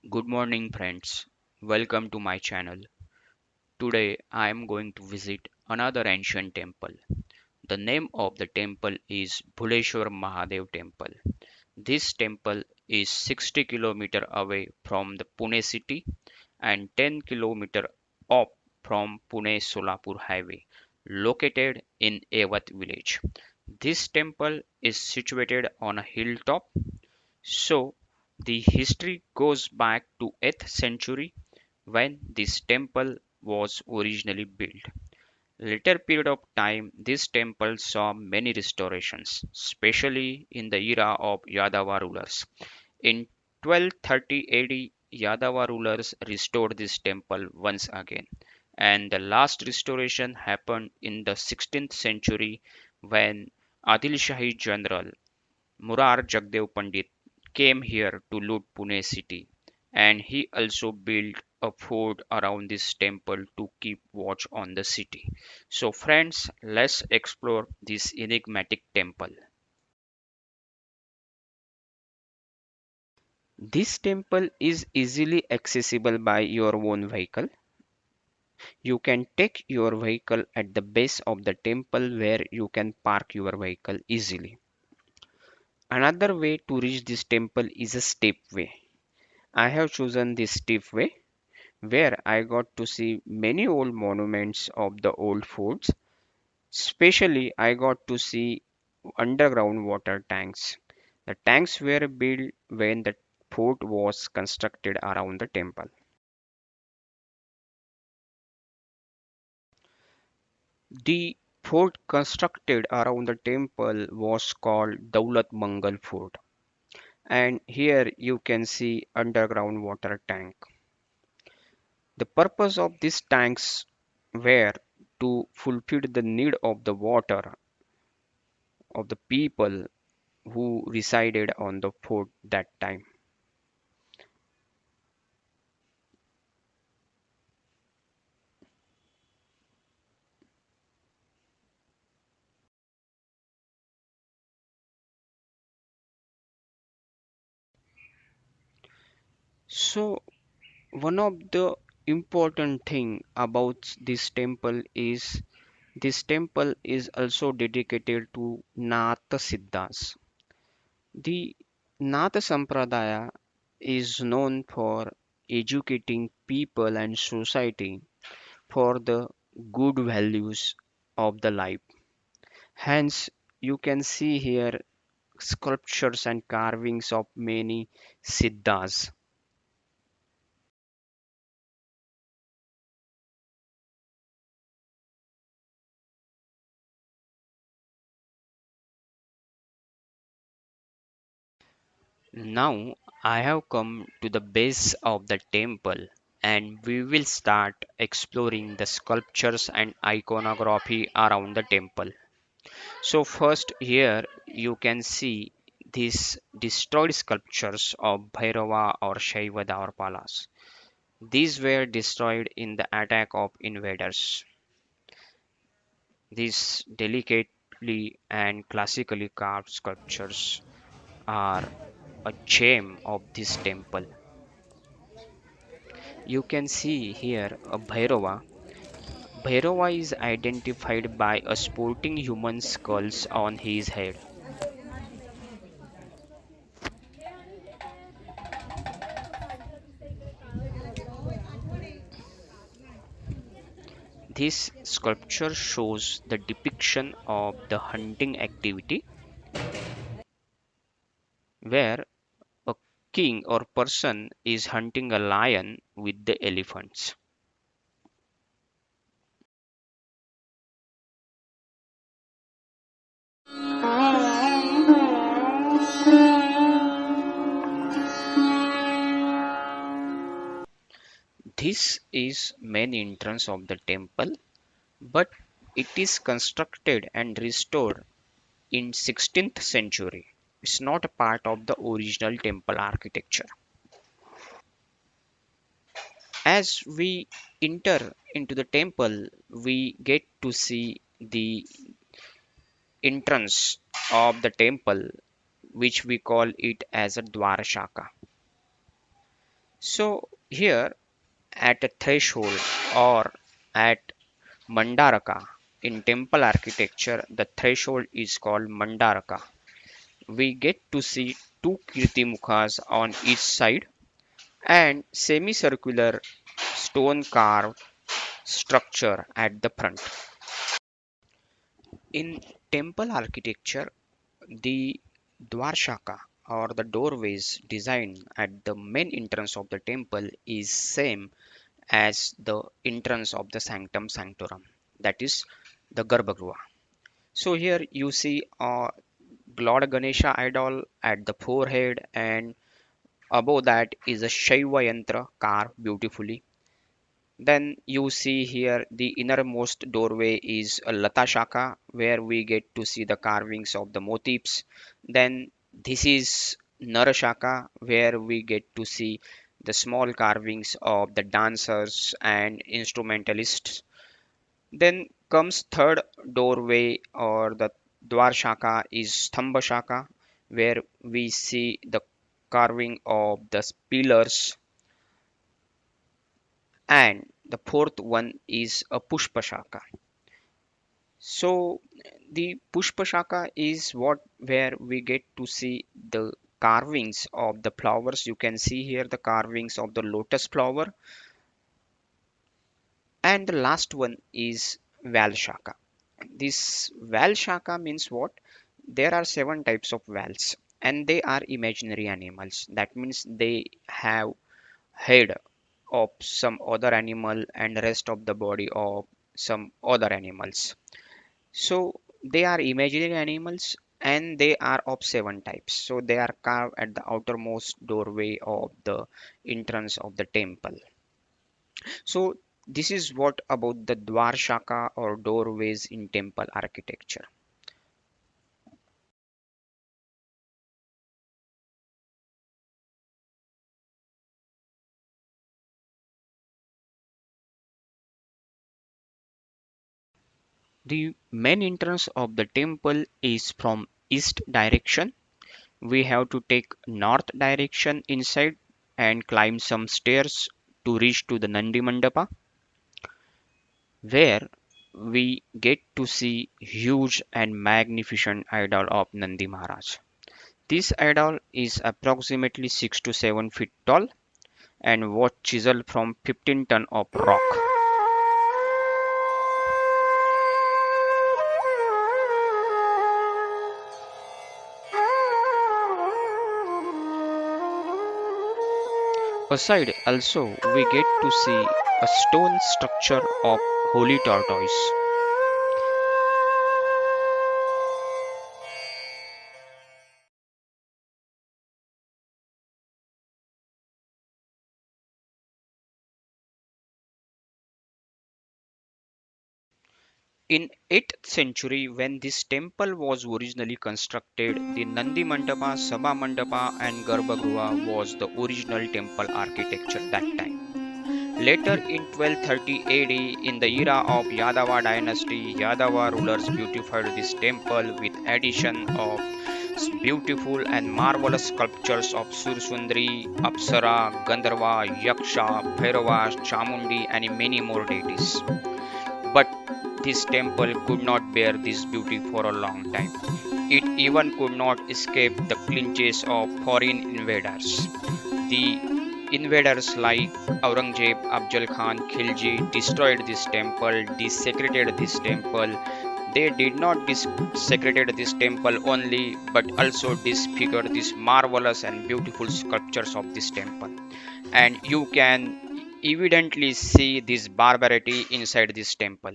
Good morning, friends. Welcome to my channel. Today I am going to visit another ancient temple. The name of the temple is Bhuleshwar Mahadev Temple. This temple is 60 km away from the Pune city and 10 km up from Pune Solapur highway, located in Yavat village. This temple is situated on a hilltop, so the history goes back to 8th century when this temple was originally built. Later period of time, this temple saw many restorations, especially in the era of Yadava rulers. In 1230 AD, Yadava rulers restored this temple once again, and the last restoration happened in the 16th century when Adil Shahi general Murar Jagdev Pandit came here to loot Pune city, and he also built a fort around this temple to keep watch on the city. So, friends, let's explore this enigmatic temple. This temple is easily accessible by your own vehicle. You can take your vehicle at the base of the temple where you can park your vehicle easily. Another way to reach this temple is a step way. I have chosen this steep way where I got to see many old monuments of the old forts. Especially, I got to see underground water tanks. The tanks were built when the fort was constructed around the temple. The fort constructed around the temple was called Daulat Mangal Fort, and here you can see underground water tank. The purpose of these tanks were to fulfill the need of the water of the people who resided on the fort that time. So one of the important thing about this temple is also dedicated to Nath Siddhas. The Nath Sampradaya is known for educating people and society for the good values of the life. Hence, you can see here sculptures and carvings of many siddhas. Now I have come to the base of the temple and we will start exploring the sculptures and iconography around the temple. So first here you can see these destroyed sculptures of Bhairava or Shaiva Dwarpalas. These were destroyed in the attack of invaders. These delicately and classically carved sculptures are a gem of this temple. You can see here a Bhairava. Bhairava is identified by a sporting human skulls on his head. This sculpture shows the depiction of the hunting activity where a king or person is hunting a lion with the elephants. This is main entrance of the temple, but it is constructed and restored in 16th century. It's not a part of the original temple architecture. As we enter into the temple, we get to see the entrance of the temple, which we call it as a Dwarashaka. So here at a threshold or at Mandaraka in temple architecture, the threshold is called Mandaraka. We get to see two Kirti Mukhas on each side and semicircular stone carved structure at the front. In temple architecture, the dwarshaka or the doorways design at the main entrance of the temple is same as the entrance of the sanctum sanctorum, that is the garbhagriha. So here you see a Lord Ganesha idol at the forehead, and above that is a Shaiva yantra carved beautifully. Then you see here the innermost doorway is a Lata Shaka where we get to see the carvings of the motifs. Then this is Narashaka where we get to see the small carvings of the dancers and instrumentalists. Then comes third doorway or the Dwar Shaka is Stambha Shaka where we see the carving of the pillars, and the fourth one is a Pushpa Shaka. So the Pushpa Shaka is what where we get to see the carvings of the flowers. You can see here the carvings of the lotus flower, and the last one is Val Shaka. This Val Shaka means what? There are seven types of vals and they are imaginary animals. That means they have head of some other animal and rest of the body of some other animals. So they are imaginary animals and they are of seven types. So they are carved at the outermost doorway of the entrance of the temple. So this is what about the Dwar Shaka or doorways in temple architecture. The main entrance of the temple is from east direction. We have to take north direction inside and climb some stairs to reach to the Nandi Mandapa, where we get to see huge and magnificent idol of Nandi Maharaj. This idol is approximately 6 to 7 feet tall and was chiseled from 15 ton of rock. Aside also we get to see a stone structure of holy tortoise. In 8th century, when this temple was originally constructed, the Nandi Mandapa, Sabha Mandapa and Garbhagriha was the original temple architecture that time. Later in 1230 AD, in the era of Yadava dynasty, Yadava rulers beautified this temple with addition of beautiful and marvelous sculptures of Sursundri, Apsara, Gandharva, Yaksha, Bhairava, Chamundi and many more deities. But this temple could not bear this beauty for a long time. It even could not escape the clutches of foreign invaders. The invaders like Aurangzeb, Afzal Khan, Khilji destroyed this temple, desecrated this temple. They did not desecrated this temple only, but also disfigured these marvelous and beautiful sculptures of this temple. And you can evidently see this barbarity inside this temple.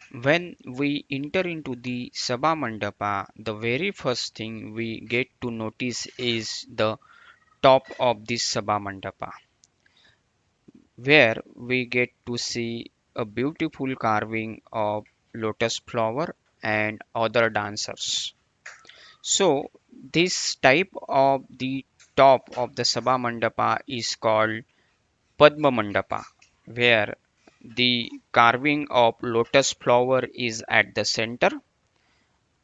When we enter into the Sabha Mandapa, the very first thing we get to notice is the top of this Sabha Mandapa, where we get to see a beautiful carving of lotus flower and other dancers. So, this type of the top of the Sabha Mandapa is called Padma Mandapa, where The carving of lotus flower is at the center,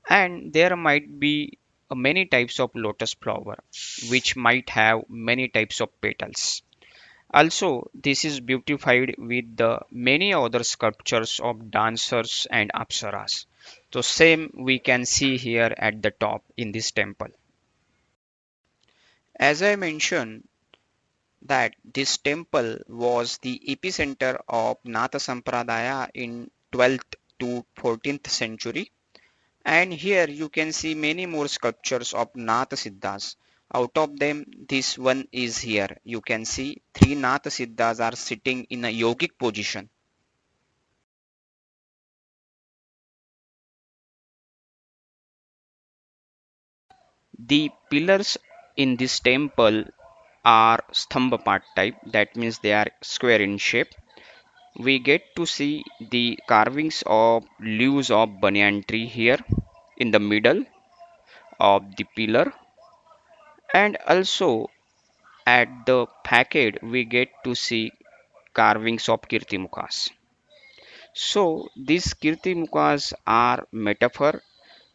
and there might be many types of lotus flower which might have many types of petals. Also, this is beautified with the many other sculptures of dancers and apsaras. So same we can see here at the top in this temple. As I mentioned that this temple was the epicenter of Nath sampradaya in 12th to 14th century. And here you can see many more sculptures of Nath Siddhas. Out of them, this one is here. You can see three Nath Siddhas are sitting in a yogic position. The pillars in this temple are stambhapat type, that means they are square in shape. We get to see the carvings of leaves of banyan tree here in the middle of the pillar, and also at the facade we get to see carvings of kirtimukhas. So these kirtimukhas are metaphor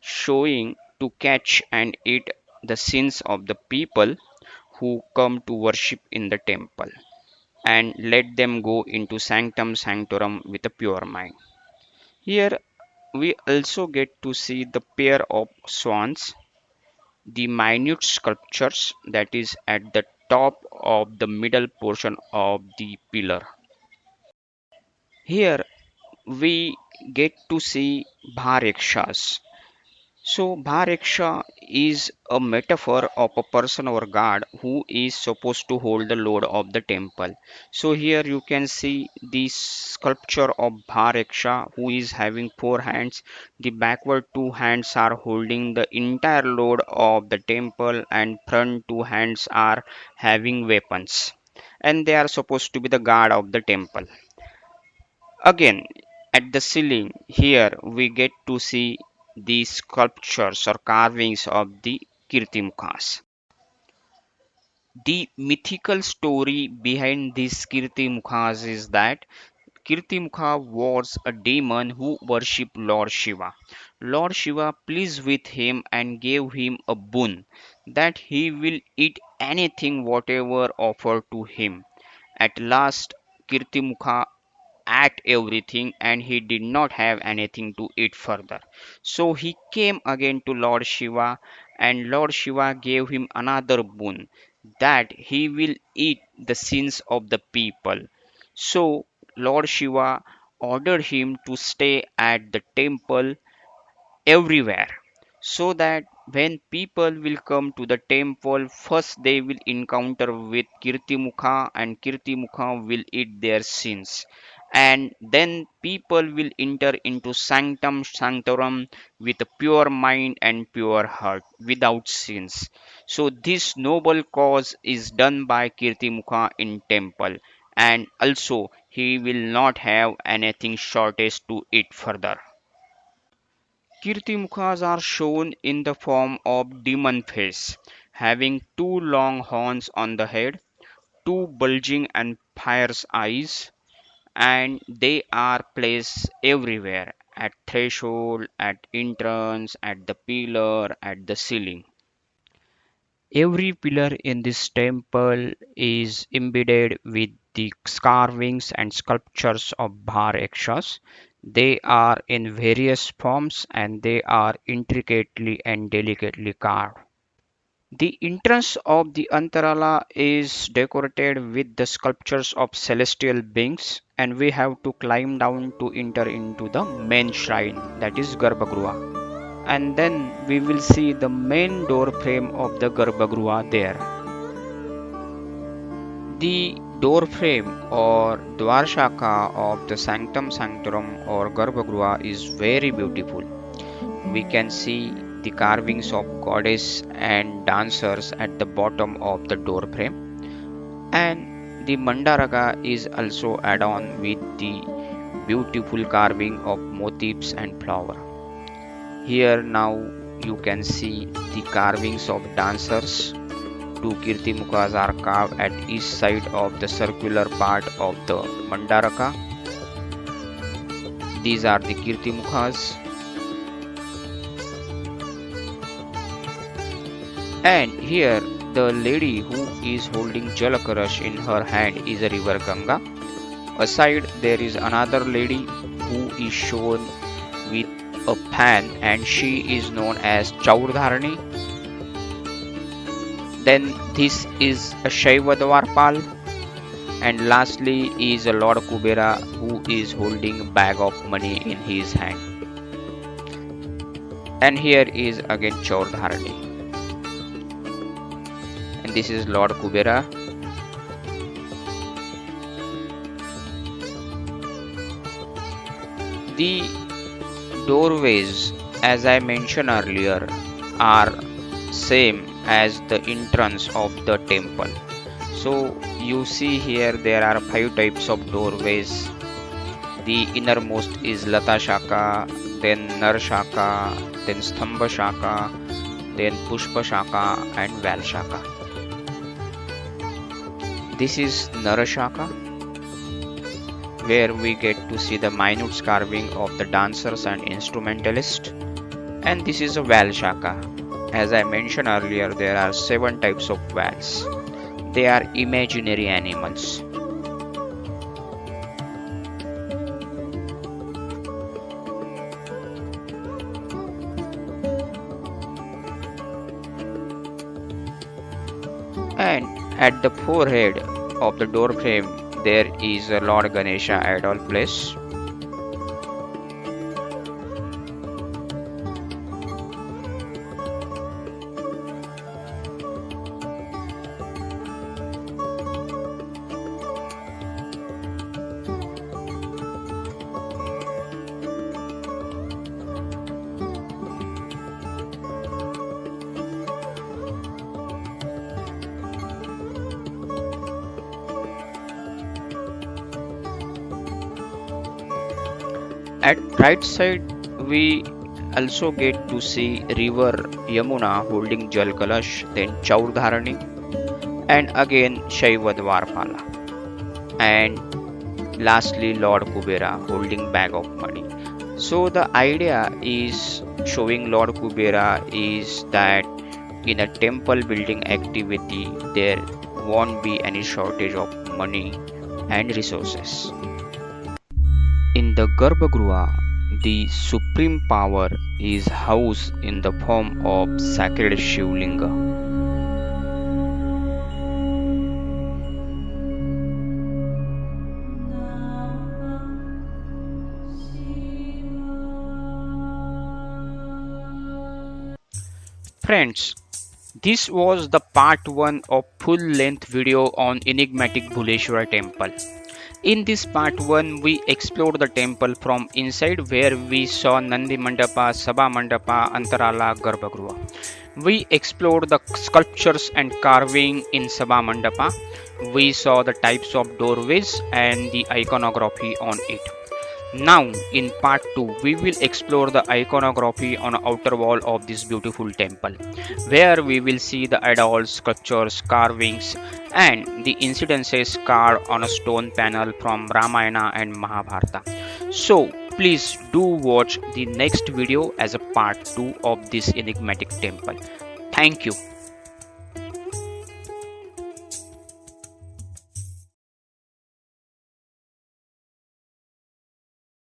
showing to catch and eat the sins of the people who come to worship in the temple and let them go into sanctum sanctorum with a pure mind. Here we also get to see the pair of swans, the minute sculptures that is at the top of the middle portion of the pillar. Here we get to see bharakshas. So bharaksha is a metaphor of a person or god who is supposed to hold the load of the temple. So here you can see the sculpture of bharaksha who is having four hands. The backward two hands are holding the entire load of the temple, and front two hands are having weapons. And they are supposed to be the guard of the temple. Again, at the ceiling, here we get to see the sculptures or carvings of the Kirtimukhas. The mythical story behind these Kirtimukhas is that Kirtimukha was a demon who worshipped Lord Shiva. Lord Shiva pleased with him and gave him a boon that he will eat anything whatever offered to him. At last, Kirtimukha ate everything and he did not have anything to eat further. So he came again to Lord Shiva, and Lord Shiva gave him another boon that he will eat the sins of the people. So Lord Shiva ordered him to stay at the temple everywhere, so that when people will come to the temple, first they will encounter with Kirtimukha, and Kirtimukha will eat their sins, and then people will enter into sanctum sanctorum with a pure mind and pure heart without sins. So this noble cause is done by Kirtimukha in temple, and also he will not have anything shortage to eat further. Kirtimukhas are shown in the form of demon face, having two long horns on the head, two bulging and fierce eyes, and they are placed everywhere at threshold, at entrance, at the pillar, at the ceiling. Every pillar in this temple is embedded with the carvings and sculptures of Bharakshas. They are in various forms and they are intricately and delicately carved. The entrance of the Antarala is decorated with the sculptures of celestial beings, and we have to climb down to enter into the main shrine, that is Garbhagruha. And then we will see the main door frame of the Garbhagruha there. The door frame or Dwarshaka of the Sanctum Sanctorum or Garbhagruha is very beautiful. We can see the carvings of goddess and dancers at the bottom of the door frame, and the Mandaraka is also add on with the beautiful carving of motifs and flower. Here now you can see the carvings of dancers. Two Kirtimukhas are carved at each side of the circular part of the Mandaraka. these are the Kirti Mukhas. And here the lady who is holding Jalakarash in her hand is a river Ganga. Aside there is another lady who is shown with a pan and she is known as Chaurdharani. Then this is a Shaiva Dwarpal. And lastly is a Lord Kubera who is holding a bag of money in his hand. And here is again Chaurdharani. And this is Lord Kubera. The doorways, as I mentioned earlier, are same as the entrance of the temple. So you see here there are 5 types of doorways. The innermost is Lata Shaka, then Nar Shaka, then Stambha Shaka, then Pushpa Shaka and Val Shaka. This is Nar Shaka, where we get to see the minute carving of the dancers and instrumentalists. And this is a Val Shaka. As I mentioned earlier, there are 7 types of Vals. They are imaginary animals. And at the forehead of the door frame there is a Lord Ganesha idol placed. At right side we also get to see river Yamuna holding Jal Kalash, then Chaurdharani and again Shaiva Dwarpala, and lastly Lord Kubera holding bag of money. So the idea is showing Lord Kubera is that in a temple building activity there won't be any shortage of money and resources. In the Garbhagruha, the supreme power is housed in the form of sacred Shivlinga. Friends, this was the part 1 of full-length video on enigmatic Bhuleshwar temple. In this part 1, we explored the temple from inside where we saw Nandi Mandapa, Sabha Mandapa, Antarala, Garbhagruha. We explored the sculptures and carving in Sabha Mandapa. We saw the types of doorways and the iconography on it. Now, in part 2, we will explore the iconography on the outer wall of this beautiful temple, where we will see the idols, sculptures, carvings, and the incidences carved on a stone panel from Ramayana and Mahabharata. So, please do watch the next video as a part 2 of this enigmatic temple. Thank you.